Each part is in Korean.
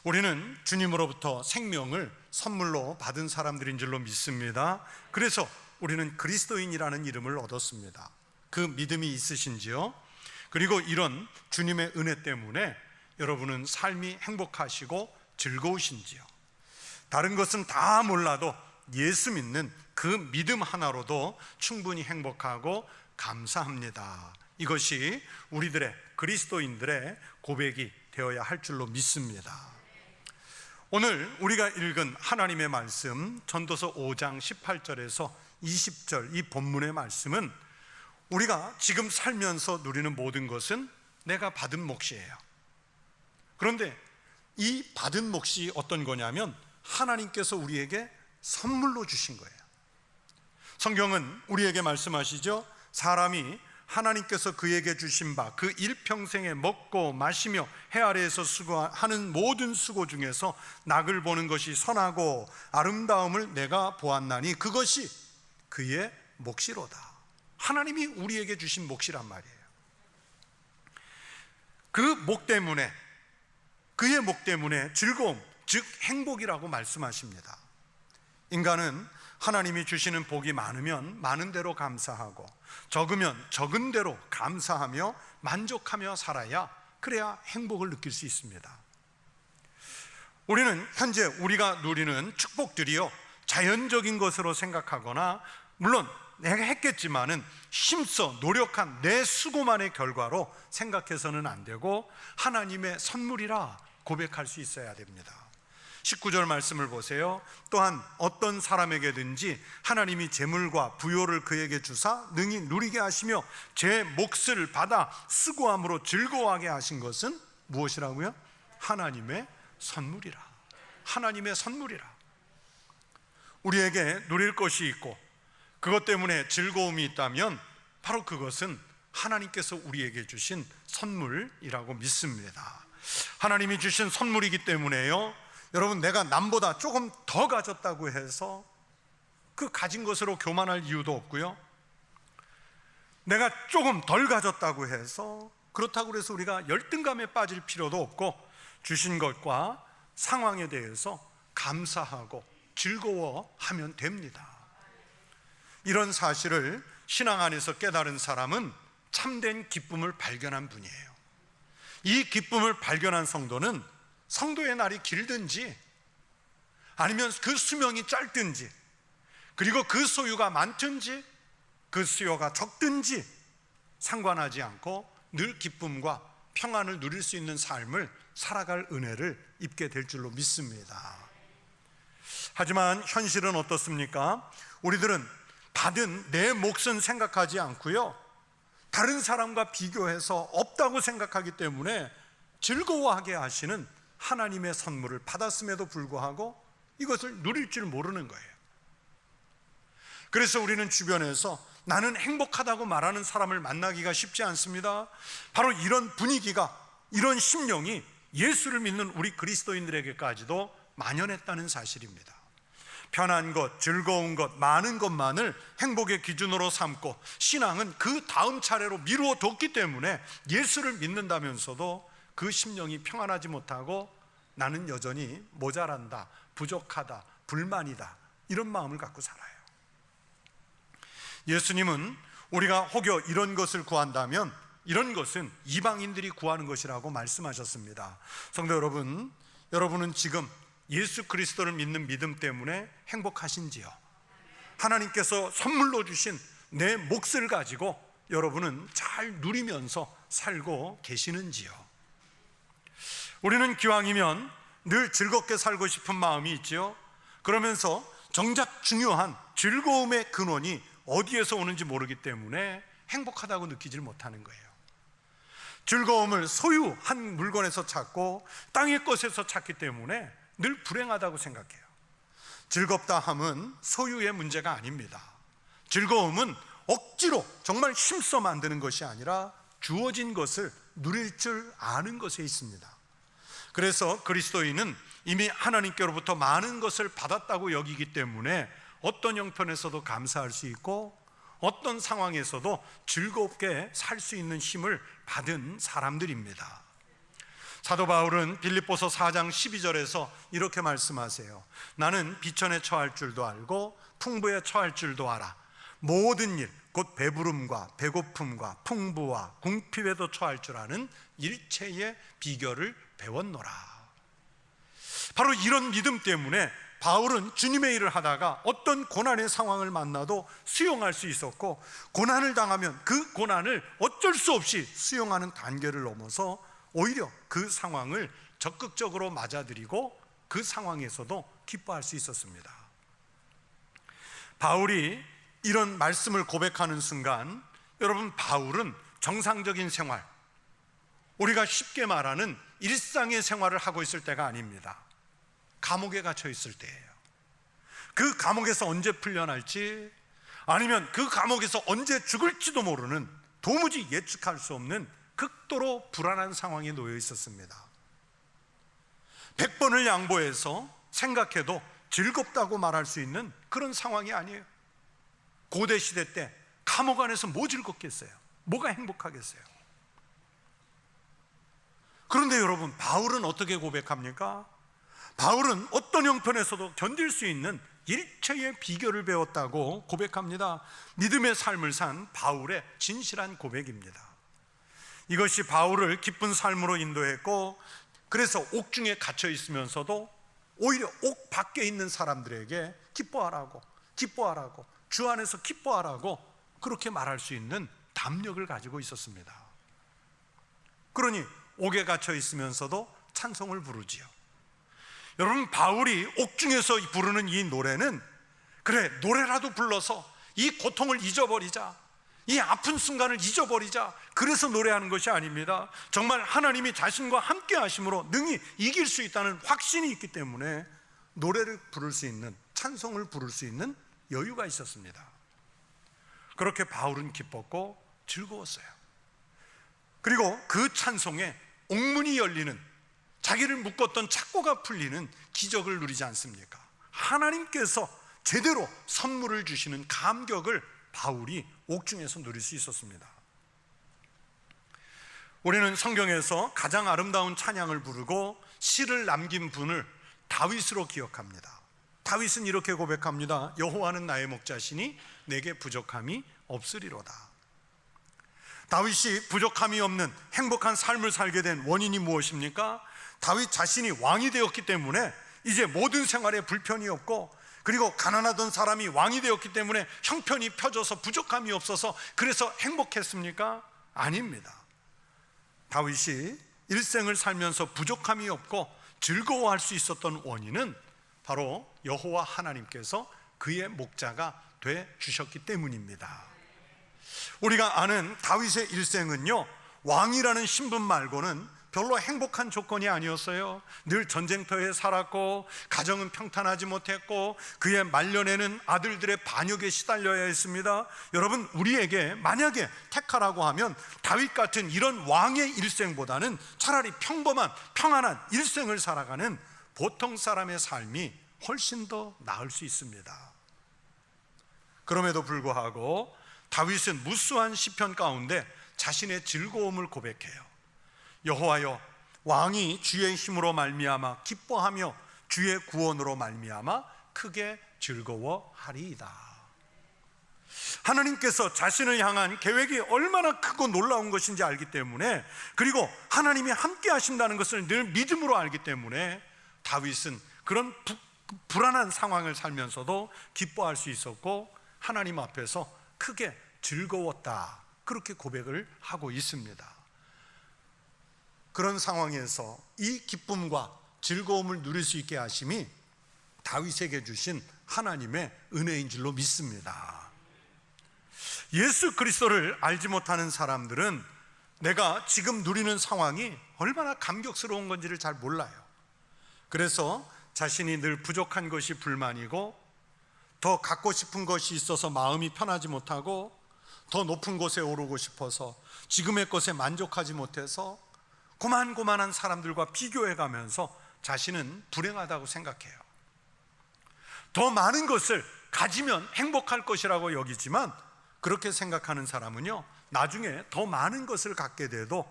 우리는 주님으로부터 생명을 선물로 받은 사람들인 줄로 믿습니다. 그래서 우리는 그리스도인이라는 이름을 얻었습니다. 그 믿음이 있으신지요? 그리고 이런 주님의 은혜 때문에 여러분은 삶이 행복하시고 즐거우신지요? 다른 것은 다 몰라도 예수 믿는 그 믿음 하나로도 충분히 행복하고 감사합니다. 이것이 우리들의 그리스도인들의 고백이 되어야 할 줄로 믿습니다. 오늘 우리가 읽은 하나님의 말씀 전도서 5장 18절에서 20절 이 본문의 말씀은 우리가 지금 살면서 누리는 모든 것은 내가 받은 몫이에요. 그런데 이 받은 몫이 어떤 거냐면 하나님께서 우리에게 선물로 주신 거예요. 성경은 우리에게 말씀하시죠. 사람이 하나님께서 그에게 주신 바 그 일평생에 먹고 마시며 해 아래에서 수고하는 모든 수고 중에서 낙을 보는 것이 선하고 아름다움을 내가 보았나니 그것이 그의 몫이로다. 하나님이 우리에게 주신 몫이란 말이에요. 그 목 때문에, 그의 목 때문에 즐거움, 즉 행복이라고 말씀하십니다. 인간은 하나님이 주시는 복이 많으면 많은 대로 감사하고 적으면 적은 대로 감사하며 만족하며 살아야, 그래야 행복을 느낄 수 있습니다. 우리는 현재 우리가 누리는 축복들이요 자연적인 것으로 생각하거나, 물론 내가 했겠지만은 힘써 노력한 내 수고만의 결과로 생각해서는 안 되고 하나님의 선물이라 고백할 수 있어야 됩니다. 19절 말씀을 보세요. 또한 어떤 사람에게든지 하나님이 재물과 부요를 그에게 주사 능히 누리게 하시며 제 몫을 받아 수고함으로 즐거워하게 하신 것은 무엇이라고요? 하나님의 선물이라. 하나님의 선물이라. 우리에게 누릴 것이 있고 그것 때문에 즐거움이 있다면 바로 그것은 하나님께서 우리에게 주신 선물이라고 믿습니다. 하나님이 주신 선물이기 때문에요, 여러분, 내가 남보다 조금 더 가졌다고 해서 그 가진 것으로 교만할 이유도 없고요, 내가 조금 덜 가졌다고 해서 그렇다고 해서 우리가 열등감에 빠질 필요도 없고, 주신 것과 상황에 대해서 감사하고 즐거워하면 됩니다. 이런 사실을 신앙 안에서 깨달은 사람은 참된 기쁨을 발견한 분이에요. 이 기쁨을 발견한 성도는 성도의 날이 길든지 아니면 그 수명이 짧든지, 그리고 그 소유가 많든지 그 수요가 적든지 상관하지 않고 늘 기쁨과 평안을 누릴 수 있는 삶을 살아갈 은혜를 입게 될 줄로 믿습니다. 하지만 현실은 어떻습니까? 우리들은 받은 내 몫은 생각하지 않고요, 다른 사람과 비교해서 없다고 생각하기 때문에 즐거워하게 하시는 하나님의 선물을 받았음에도 불구하고 이것을 누릴 줄 모르는 거예요. 그래서 우리는 주변에서 나는 행복하다고 말하는 사람을 만나기가 쉽지 않습니다. 바로 이런 분위기가, 이런 심령이 예수를 믿는 우리 그리스도인들에게까지도 만연했다는 사실입니다. 편한 것, 즐거운 것, 많은 것만을 행복의 기준으로 삼고 신앙은 그 다음 차례로 미루어 뒀기 때문에 예수를 믿는다면서도 그 심령이 평안하지 못하고 나는 여전히 모자란다, 부족하다, 불만이다, 이런 마음을 갖고 살아요. 예수님은 우리가 혹여 이런 것을 구한다면 이런 것은 이방인들이 구하는 것이라고 말씀하셨습니다. 성도 여러분, 여러분은 지금 예수 그리스도를 믿는 믿음 때문에 행복하신지요? 하나님께서 선물로 주신 내 몫을 가지고 여러분은 잘 누리면서 살고 계시는지요? 우리는 기왕이면 늘 즐겁게 살고 싶은 마음이 있지요. 그러면서 정작 중요한 즐거움의 근원이 어디에서 오는지 모르기 때문에 행복하다고 느끼질 못하는 거예요. 즐거움을 소유한 물건에서 찾고 땅의 것에서 찾기 때문에 늘 불행하다고 생각해요. 즐겁다 함은 소유의 문제가 아닙니다. 즐거움은 억지로 정말 힘써 만드는 것이 아니라 주어진 것을 누릴 줄 아는 것에 있습니다. 그래서 그리스도인은 이미 하나님께로부터 많은 것을 받았다고 여기기 때문에 어떤 형편에서도 감사할 수 있고 어떤 상황에서도 즐겁게 살 수 있는 힘을 받은 사람들입니다. 사도 바울은 빌립보서 4장 12절에서 이렇게 말씀하세요. 나는 비천에 처할 줄도 알고 풍부에 처할 줄도 알아. 모든 일, 곧 배부름과 배고픔과 풍부와 궁핍에도 처할 줄 아는 일체의 비결을 배웠노라. 바로 이런 믿음 때문에 바울은 주님의 일을 하다가 어떤 고난의 상황을 만나도 수용할 수 있었고, 고난을 당하면 그 고난을 어쩔 수 없이 수용하는 단계를 넘어서 오히려 그 상황을 적극적으로 맞아들이고 그 상황에서도 기뻐할 수 있었습니다. 바울이 이런 말씀을 고백하는 순간, 여러분, 바울은 정상적인 생활, 우리가 쉽게 말하는 일상의 생활을 하고 있을 때가 아닙니다. 감옥에 갇혀 있을 때예요. 그 감옥에서 언제 풀려날지, 아니면 그 감옥에서 언제 죽을지도 모르는, 도무지 예측할 수 없는 극도로 불안한 상황에 놓여 있었습니다. 100번을 양보해서 생각해도 즐겁다고 말할 수 있는 그런 상황이 아니에요. 고대 시대 때 감옥 안에서 뭐 즐겁겠어요? 뭐가 행복하겠어요? 그런데 여러분, 바울은 어떻게 고백합니까? 바울은 어떤 형편에서도 견딜 수 있는 일체의 비결을 배웠다고 고백합니다. 믿음의 삶을 산 바울의 진실한 고백입니다. 이것이 바울을 기쁜 삶으로 인도했고, 그래서 옥중에 갇혀 있으면서도 오히려 옥 밖에 있는 사람들에게 기뻐하라고, 주 안에서 기뻐하라고 그렇게 말할 수 있는 담력을 가지고 있었습니다. 그러니 옥에 갇혀 있으면서도 찬송을 부르지요. 여러분, 바울이 옥중에서 부르는 이 노래는, 그래, 노래라도 불러서 이 고통을 잊어버리자, 이 아픈 순간을 잊어버리자, 그래서 노래하는 것이 아닙니다. 정말 하나님이 자신과 함께 하심으로 능히 이길 수 있다는 확신이 있기 때문에 노래를 부를 수 있는, 찬송을 부를 수 있는 여유가 있었습니다. 그렇게 바울은 기뻤고 즐거웠어요. 그리고 그 찬송에 옥문이 열리는, 자기를 묶었던 착고가 풀리는 기적을 누리지 않습니까? 하나님께서 제대로 선물을 주시는 감격을 바울이 옥중에서 누릴 수 있었습니다. 우리는 성경에서 가장 아름다운 찬양을 부르고 시를 남긴 분을 다윗으로 기억합니다. 다윗은 이렇게 고백합니다. 여호와는 나의 목자시니 내게 부족함이 없으리로다. 다윗이 부족함이 없는 행복한 삶을 살게 된 원인이 무엇입니까? 다윗 자신이 왕이 되었기 때문에 이제 모든 생활에 불편이 없고, 그리고 가난하던 사람이 왕이 되었기 때문에 형편이 펴져서 부족함이 없어서 그래서 행복했습니까? 아닙니다. 다윗이 일생을 살면서 부족함이 없고 즐거워할 수 있었던 원인은 바로 여호와 하나님께서 그의 목자가 돼 주셨기 때문입니다. 우리가 아는 다윗의 일생은요, 왕이라는 신분 말고는 별로 행복한 조건이 아니었어요. 늘 전쟁터에 살았고, 가정은 평탄하지 못했고, 그의 말년에는 아들들의 반역에 시달려야 했습니다. 여러분, 우리에게 만약에 택하라고 하면 다윗 같은 이런 왕의 일생보다는 차라리 평범한 평안한 일생을 살아가는 보통 사람의 삶이 훨씬 더 나을 수 있습니다. 그럼에도 불구하고 다윗은 무수한 시편 가운데 자신의 즐거움을 고백해요. 여호와여, 왕이 주의 힘으로 말미암아 기뻐하며 주의 구원으로 말미암아 크게 즐거워하리이다. 하나님께서 자신을 향한 계획이 얼마나 크고 놀라운 것인지 알기 때문에, 그리고 하나님이 함께 하신다는 것을 늘 믿음으로 알기 때문에 다윗은 그런 불안한 상황을 살면서도 기뻐할 수 있었고, 하나님 앞에서 크게 즐거웠다, 그렇게 고백을 하고 있습니다. 그런 상황에서 이 기쁨과 즐거움을 누릴 수 있게 하심이 다윗에게 주신 하나님의 은혜인 줄로 믿습니다. 예수 그리스도를 알지 못하는 사람들은 내가 지금 누리는 상황이 얼마나 감격스러운 건지를 잘 몰라요. 그래서 자신이 늘 부족한 것이 불만이고, 더 갖고 싶은 것이 있어서 마음이 편하지 못하고, 더 높은 곳에 오르고 싶어서 지금의 것에 만족하지 못해서 고만고만한 사람들과 비교해 가면서 자신은 불행하다고 생각해요. 더 많은 것을 가지면 행복할 것이라고 여기지만, 그렇게 생각하는 사람은요, 나중에 더 많은 것을 갖게 돼도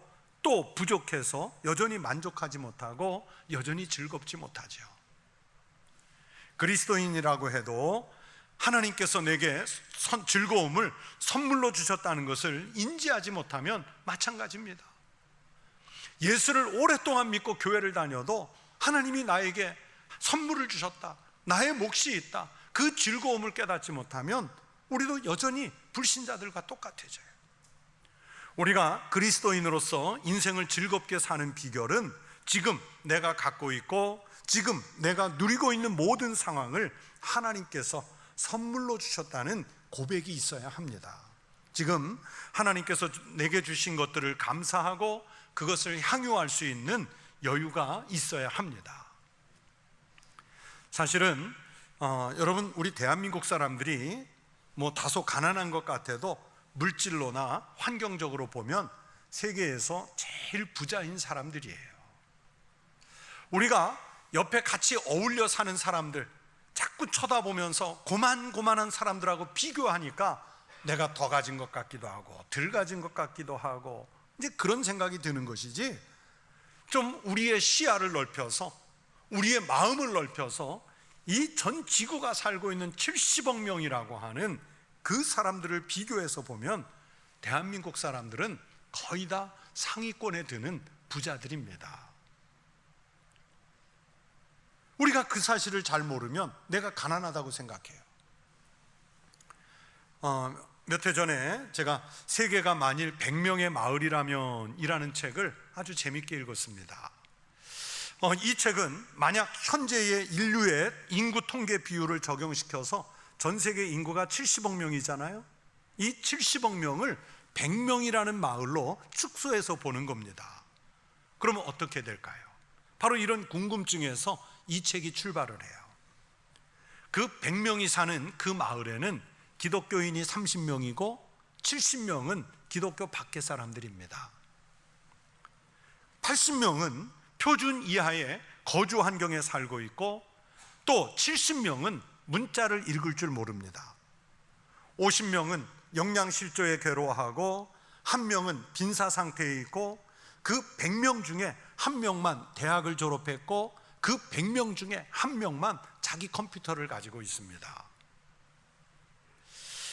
또 부족해서 여전히 만족하지 못하고 여전히 즐겁지 못하죠. 그리스도인이라고 해도 하나님께서 내게 즐거움을 선물로 주셨다는 것을 인지하지 못하면 마찬가지입니다. 예수를 오랫동안 믿고 교회를 다녀도 하나님이 나에게 선물을 주셨다, 나의 몫이 있다, 그 즐거움을 깨닫지 못하면 우리도 여전히 불신자들과 똑같아져요. 우리가 그리스도인으로서 인생을 즐겁게 사는 비결은 지금 내가 갖고 있고 지금 내가 누리고 있는 모든 상황을 하나님께서 선물로 주셨다는 고백이 있어야 합니다. 지금 하나님께서 내게 주신 것들을 감사하고 그것을 향유할 수 있는 여유가 있어야 합니다. 사실은 여러분, 우리 대한민국 사람들이 다소 가난한 것 같아도 물질로나 환경적으로 보면 세계에서 제일 부자인 사람들이에요. 우리가 옆에 같이 어울려 사는 사람들 자꾸 쳐다보면서 고만고만한 사람들하고 비교하니까 내가 더 가진 것 같기도 하고 덜 가진 것 같기도 하고 이제 그런 생각이 드는 것이지, 좀 우리의 시야를 넓혀서 우리의 마음을 넓혀서 이 전 지구가 살고 있는 70억 명이라고 하는 그 사람들을 비교해서 보면 대한민국 사람들은 거의 다 상위권에 드는 부자들입니다. 우리가 그 사실을 잘 모르면 내가 가난하다고 생각해요. 몇 해 전에 제가 세계가 만일 100명의 마을이라면 이라는 책을 아주 재밌게 읽었습니다. 이 책은 만약 현재의 인류의 인구 통계 비율을 적용시켜서 전 세계 인구가 70억 명이잖아요. 이 70억 명을 100명이라는 마을로 축소해서 보는 겁니다. 그러면 어떻게 될까요? 바로 이런 궁금증에서 이 책이 출발을 해요. 그 100명이 사는 그 마을에는 기독교인이 30명이고 70명은 기독교 밖의 사람들입니다. 80명은 표준 이하의 거주 환경에 살고 있고 또 70명은 문자를 읽을 줄 모릅니다. 50명은 영양실조에 괴로워하고 1명은 빈사 상태에 있고 그 100명 중에 1명만 대학을 졸업했고 그 100명 중에 1명만 자기 컴퓨터를 가지고 있습니다.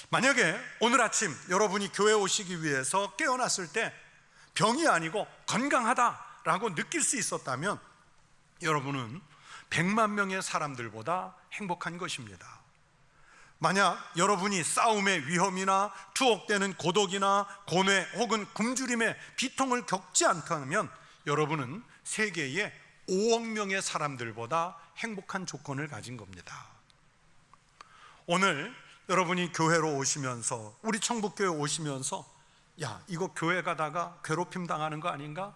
만약에 오늘 아침 여러분이 교회 오시기 위해서 깨어났을 때 병이 아니고 건강하다라고 느낄 수 있었다면 여러분은 100만 명의 사람들보다 행복한 것입니다. 만약 여러분이 싸움의 위험이나 투옥되는 고독이나 고뇌 혹은 굶주림의 비통을 겪지 않다면 여러분은 세계의 5억 명의 사람들보다 행복한 조건을 가진 겁니다. 오늘 여러분이 교회로 오시면서, 우리 청북교회 오시면서 야, 이거 교회 가다가 괴롭힘 당하는 거 아닌가?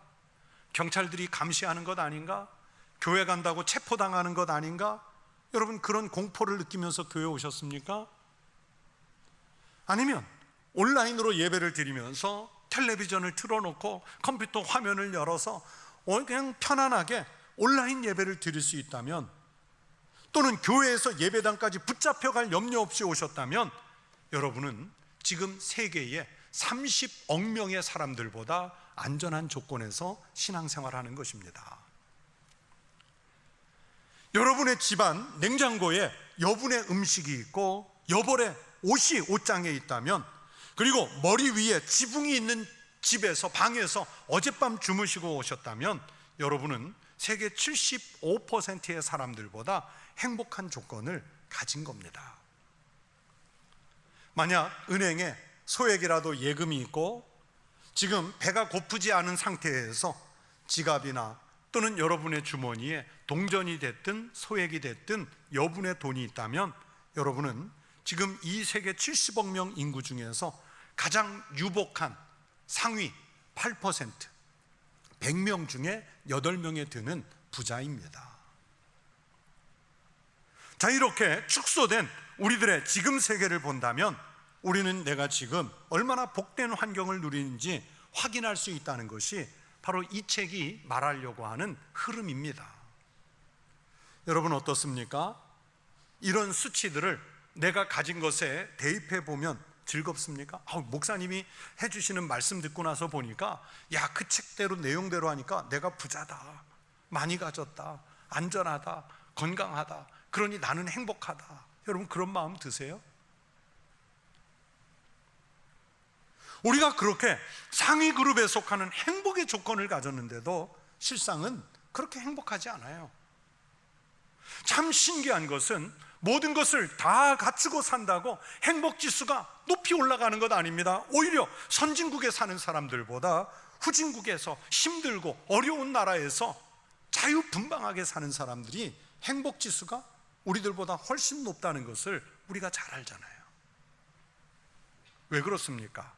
경찰들이 감시하는 것 아닌가? 교회 간다고 체포당하는 것 아닌가? 여러분, 그런 공포를 느끼면서 교회 오셨습니까? 아니면 온라인으로 예배를 드리면서 텔레비전을 틀어놓고 컴퓨터 화면을 열어서 그냥 편안하게 온라인 예배를 드릴 수 있다면, 또는 교회에서 예배당까지 붙잡혀갈 염려 없이 오셨다면 여러분은 지금 세계의 30억 명의 사람들보다 안전한 조건에서 신앙생활하는 것입니다. 여러분의 집안 냉장고에 여분의 음식이 있고 여벌의 옷이 옷장에 있다면, 그리고 머리 위에 지붕이 있는 집에서, 방에서 어젯밤 주무시고 오셨다면 여러분은 세계 75%의 사람들보다 행복한 조건을 가진 겁니다. 만약 은행에 소액이라도 예금이 있고 지금 배가 고프지 않은 상태에서 지갑이나 또는 여러분의 주머니에 동전이 됐든 소액이 됐든 여분의 돈이 있다면 여러분은 지금 이 세계 70억 명 인구 중에서 가장 유복한 상위 8%, 100명 중에 8명에 드는 부자입니다. 자, 이렇게 축소된 우리들의 지금 세계를 본다면 우리는 내가 지금 얼마나 복된 환경을 누리는지 확인할 수 있다는 것이 바로 이 책이 말하려고 하는 흐름입니다. 여러분 어떻습니까? 이런 수치들을 내가 가진 것에 대입해 보면 즐겁습니까? 목사님이 해주시는 말씀 듣고 나서 보니까 야, 그 책대로 내용대로 하니까 내가 부자다, 많이 가졌다, 안전하다, 건강하다, 그러니 나는 행복하다. 여러분, 그런 마음 드세요? 우리가 그렇게 상위 그룹에 속하는 행복의 조건을 가졌는데도 실상은 그렇게 행복하지 않아요. 참 신기한 것은 모든 것을 다 갖추고 산다고 행복 지수가 높이 올라가는 것 아닙니다. 오히려 선진국에 사는 사람들보다 후진국에서 힘들고 어려운 나라에서 자유분방하게 사는 사람들이 행복 지수가 우리들보다 훨씬 높다는 것을 우리가 잘 알잖아요. 왜 그렇습니까?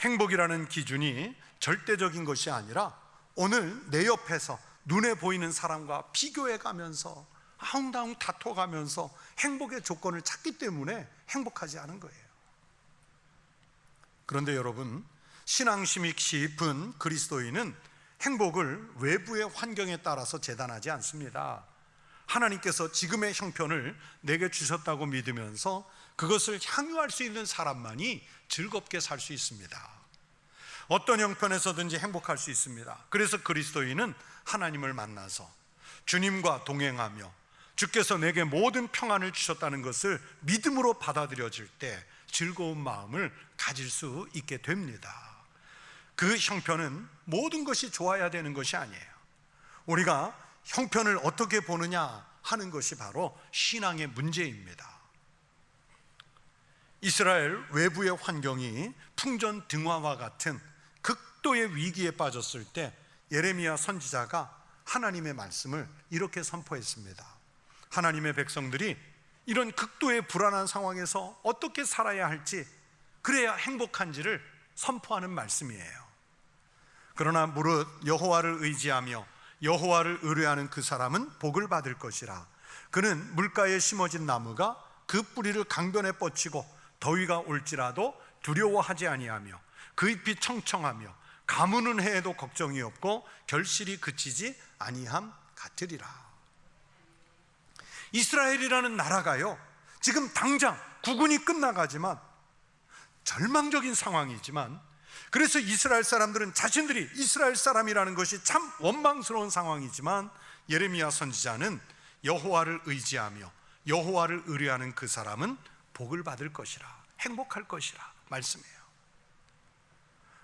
행복이라는 기준이 절대적인 것이 아니라 오늘 내 옆에서 눈에 보이는 사람과 비교해 가면서 아웅다웅 다퉈가면서 행복의 조건을 찾기 때문에 행복하지 않은 거예요. 그런데 여러분, 신앙심이 깊은 그리스도인은 행복을 외부의 환경에 따라서 재단하지 않습니다. 하나님께서 지금의 형편을 내게 주셨다고 믿으면서 그것을 향유할 수 있는 사람만이 즐겁게 살 수 있습니다. 어떤 형편에서든지 행복할 수 있습니다. 그래서 그리스도인은 하나님을 만나서 주님과 동행하며 주께서 내게 모든 평안을 주셨다는 것을 믿음으로 받아들여질 때 즐거운 마음을 가질 수 있게 됩니다. 그 형편은 모든 것이 좋아야 되는 것이 아니에요. 우리가 형편을 어떻게 보느냐 하는 것이 바로 신앙의 문제입니다. 이스라엘 외부의 환경이 풍전등화와 같은 극도의 위기에 빠졌을 때 예레미야 선지자가 하나님의 말씀을 이렇게 선포했습니다. 하나님의 백성들이 이런 극도의 불안한 상황에서 어떻게 살아야 할지, 그래야 행복한지를 선포하는 말씀이에요. 그러나 무릇 여호와를 의지하며 여호와를 의뢰하는 그 사람은 복을 받을 것이라. 그는 물가에 심어진 나무가 그 뿌리를 강변에 뻗치고 더위가 올지라도 두려워하지 아니하며 그 잎이 청청하며 가무는 해에도 걱정이 없고 결실이 그치지 아니함 같으리라. 이스라엘이라는 나라가요, 지금 당장 국군이 끝나가지만 절망적인 상황이지만, 그래서 이스라엘 사람들은 자신들이 이스라엘 사람이라는 것이 참 원망스러운 상황이지만, 예레미야 선지자는 여호와를 의지하며 여호와를 의뢰하는 그 사람은 복을 받을 것이라, 행복할 것이라 말씀해요.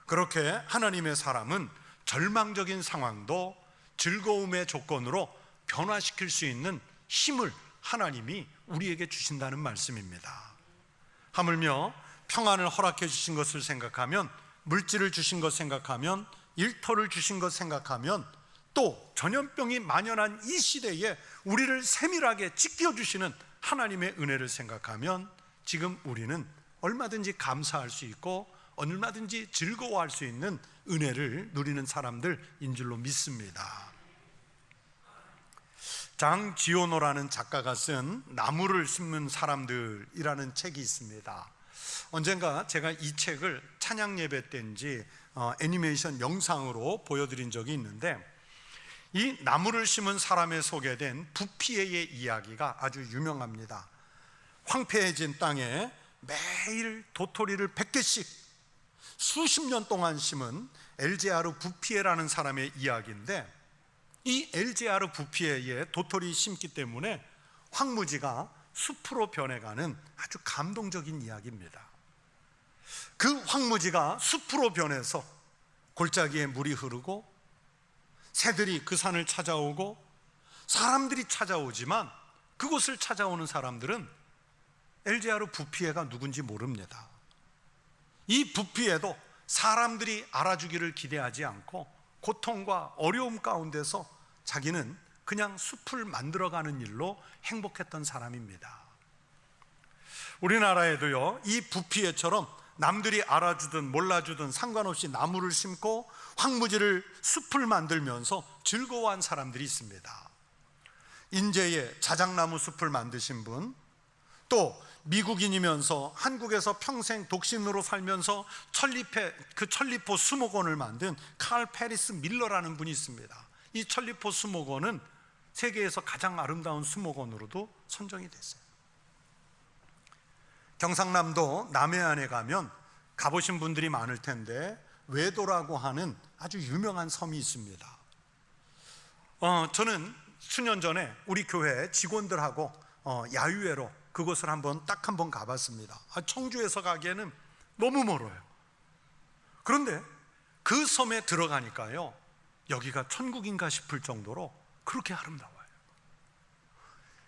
그렇게 하나님의 사람은 절망적인 상황도 즐거움의 조건으로 변화시킬 수 있는 힘을 하나님이 우리에게 주신다는 말씀입니다. 하물며 평안을 허락해 주신 것을 생각하면, 물질을 주신 것 생각하면, 일터를 주신 것 생각하면, 또 전염병이 만연한 이 시대에 우리를 세밀하게 지켜주시는 하나님의 은혜를 생각하면 지금 우리는 얼마든지 감사할 수 있고 얼마든지 즐거워할 수 있는 은혜를 누리는 사람들인 줄로 믿습니다. 장지오노라는 작가가 쓴 나무를 심는 사람들이라는 책이 있습니다. 언젠가 제가 이 책을 찬양 예배 때인지 애니메이션 영상으로 보여드린 적이 있는데, 이 나무를 심은 사람에 소개된 부피에의 이야기가 아주 유명합니다. 황폐해진 땅에 매일 도토리를 100개씩 수십 년 동안 심은 엘제아르 부피에라는 사람의 이야기인데, 이 엘제아르 부피에의 도토리 심기 때문에 황무지가 숲으로 변해가는 아주 감동적인 이야기입니다. 그 황무지가 숲으로 변해서 골짜기에 물이 흐르고 새들이 그 산을 찾아오고 사람들이 찾아오지만, 그곳을 찾아오는 사람들은 엘제아르 부피에가 누군지 모릅니다. 이 부피에도 사람들이 알아주기를 기대하지 않고 고통과 어려움 가운데서 자기는 그냥 숲을 만들어가는 일로 행복했던 사람입니다. 우리나라에도요, 이 부피에처럼 남들이 알아주든 몰라주든 상관없이 나무를 심고 황무지를 숲을 만들면서 즐거워한 사람들이 있습니다. 인제에 자작나무 숲을 만드신 분, 또 미국인이면서 한국에서 평생 독신으로 살면서 천리포 수목원을 만든 칼 페리스 밀러라는 분이 있습니다. 이 천리포 수목원은 세계에서 가장 아름다운 수목원으로도 선정이 됐어요. 경상남도 남해안에 가면 가보신 분들이 많을 텐데 외도라고 하는 아주 유명한 섬이 있습니다. 저는 수년 전에 우리 교회 직원들하고 야유회로 그곳을 딱 한 번 가봤습니다. 청주에서 가기에는 너무 멀어요. 그런데 그 섬에 들어가니까요, 여기가 천국인가 싶을 정도로 그렇게 아름다워요.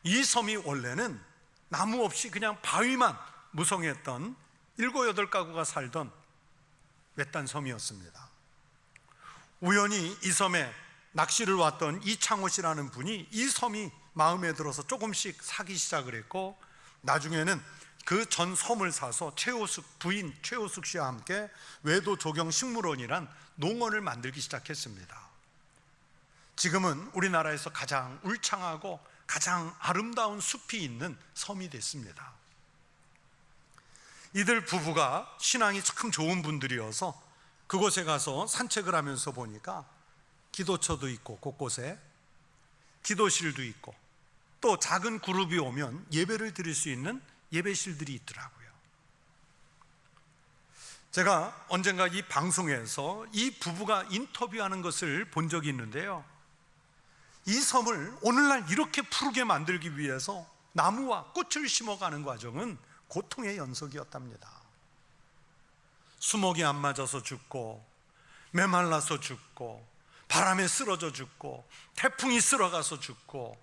이 섬이 원래는 나무 없이 그냥 바위만 무성했던 7, 8가구가 살던 외딴 섬이었습니다. 우연히 이 섬에 낚시를 왔던 이창호 씨라는 분이 이 섬이 마음에 들어서 조금씩 사기 시작을 했고, 나중에는 그 전 섬을 사서 부인 최호숙 씨와 함께 외도 조경 식물원이란 농원을 만들기 시작했습니다. 지금은 우리나라에서 가장 울창하고 가장 아름다운 숲이 있는 섬이 됐습니다. 이들 부부가 신앙이 참 좋은 분들이어서 그곳에 가서 산책을 하면서 보니까 기도처도 있고 곳곳에 기도실도 있고 또 작은 그룹이 오면 예배를 드릴 수 있는 예배실들이 있더라고요. 제가 언젠가 이 방송에서 이 부부가 인터뷰하는 것을 본 적이 있는데요, 이 섬을 오늘날 이렇게 푸르게 만들기 위해서 나무와 꽃을 심어가는 과정은 고통의 연속이었답니다. 수목이 안 맞아서 죽고, 메말라서 죽고, 바람에 쓰러져 죽고, 태풍이 쓸어가서 죽고,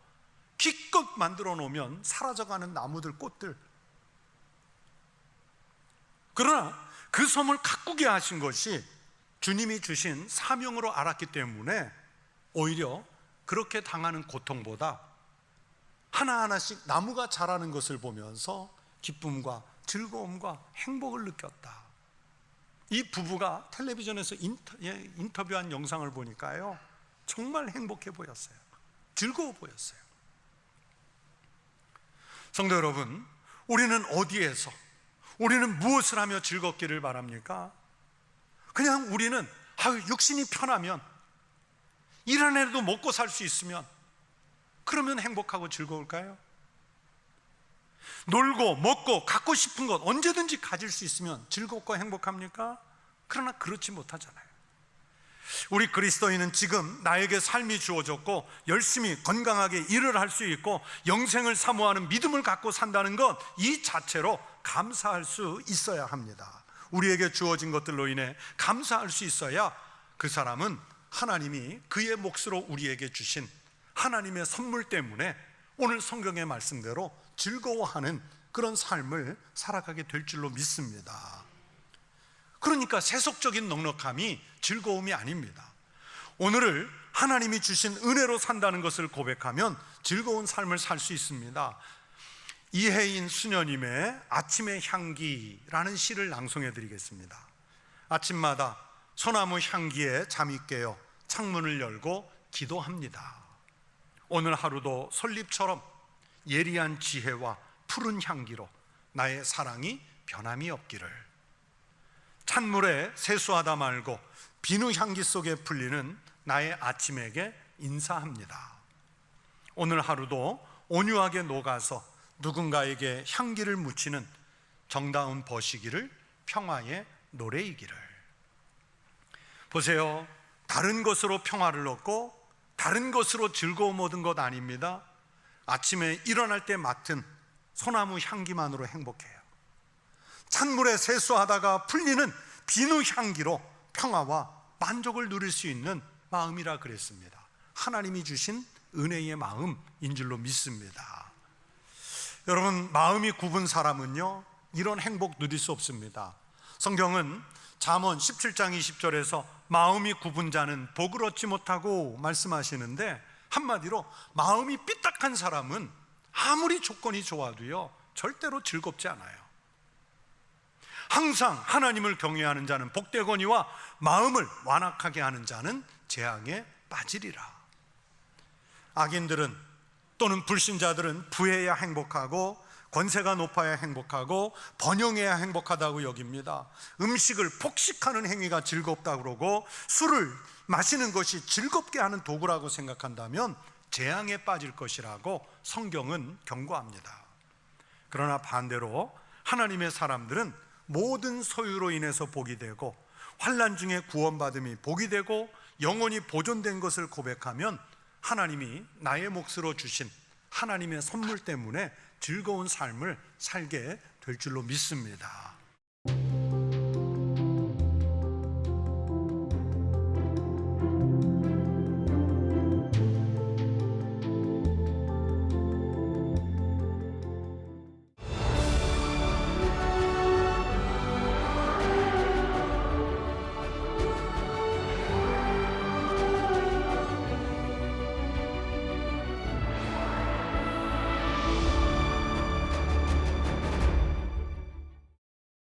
기껏 만들어 놓으면 사라져가는 나무들, 꽃들. 그러나 그 섬을 가꾸게 하신 것이 주님이 주신 사명으로 알았기 때문에 오히려 그렇게 당하는 고통보다 하나하나씩 나무가 자라는 것을 보면서 기쁨과 즐거움과 행복을 느꼈다. 이 부부가 텔레비전에서 인터뷰한 영상을 보니까요, 정말 행복해 보였어요. 즐거워 보였어요. 성도 여러분, 우리는 어디에서, 우리는 무엇을 하며 즐겁기를 바랍니까? 그냥 우리는 육신이 편하면, 일 안 해도 먹고 살 수 있으면, 그러면 행복하고 즐거울까요? 놀고 먹고 갖고 싶은 것 언제든지 가질 수 있으면 즐겁고 행복합니까? 그러나 그렇지 못하잖아요. 우리 그리스도인은 지금 나에게 삶이 주어졌고 열심히 건강하게 일을 할 수 있고 영생을 사모하는 믿음을 갖고 산다는 것, 이 자체로 감사할 수 있어야 합니다. 우리에게 주어진 것들로 인해 감사할 수 있어야 그 사람은 하나님이 그의 몫으로 우리에게 주신 하나님의 선물 때문에 오늘 성경의 말씀대로 즐거워하는 그런 삶을 살아가게 될 줄로 믿습니다. 그러니까 세속적인 넉넉함이 즐거움이 아닙니다. 오늘을 하나님이 주신 은혜로 산다는 것을 고백하면 즐거운 삶을 살 수 있습니다. 이혜인 수녀님의 아침의 향기라는 시를 낭송해 드리겠습니다. 아침마다 소나무 향기에 잠이 깨어 창문을 열고 기도합니다. 오늘 하루도 솔잎처럼 예리한 지혜와 푸른 향기로 나의 사랑이 변함이 없기를. 찬물에 세수하다 말고 비누 향기 속에 풀리는 나의 아침에게 인사합니다. 오늘 하루도 온유하게 녹아서 누군가에게 향기를 묻히는 정다운 버시기를 평화의 노래이기를. 보세요, 다른 것으로 평화를 얻고 다른 것으로 즐거움 얻은 것 아닙니다. 아침에 일어날 때 맡은 소나무 향기만으로 행복해요. 찬물에 세수하다가 풀리는 비누 향기로 평화와 만족을 누릴 수 있는 마음이라 그랬습니다. 하나님이 주신 은혜의 마음인 줄로 믿습니다. 여러분, 마음이 굽은 사람은요, 이런 행복 누릴 수 없습니다. 성경은 잠언 17장 20절에서 마음이 굽은 자는 복을 얻지 못하고 말씀하시는데, 한마디로 마음이 삐딱한 사람은 아무리 조건이 좋아도요 절대로 즐겁지 않아요. 항상 하나님을 경외하는 자는 복되거니와 마음을 완악하게 하는 자는 재앙에 빠지리라. 악인들은 또는 불신자들은 부해야 행복하고 권세가 높아야 행복하고 번영해야 행복하다고 여깁니다. 음식을 폭식하는 행위가 즐겁다고 그러고 술을 마시는 것이 즐겁게 하는 도구라고 생각한다면 재앙에 빠질 것이라고 성경은 경고합니다. 그러나 반대로 하나님의 사람들은 모든 소유로 인해서 복이 되고 환난 중에 구원받음이 복이 되고 영원히 보존된 것을 고백하면 하나님이 나의 몫으로 주신 하나님의 선물 때문에 즐거운 삶을 살게 될 줄로 믿습니다.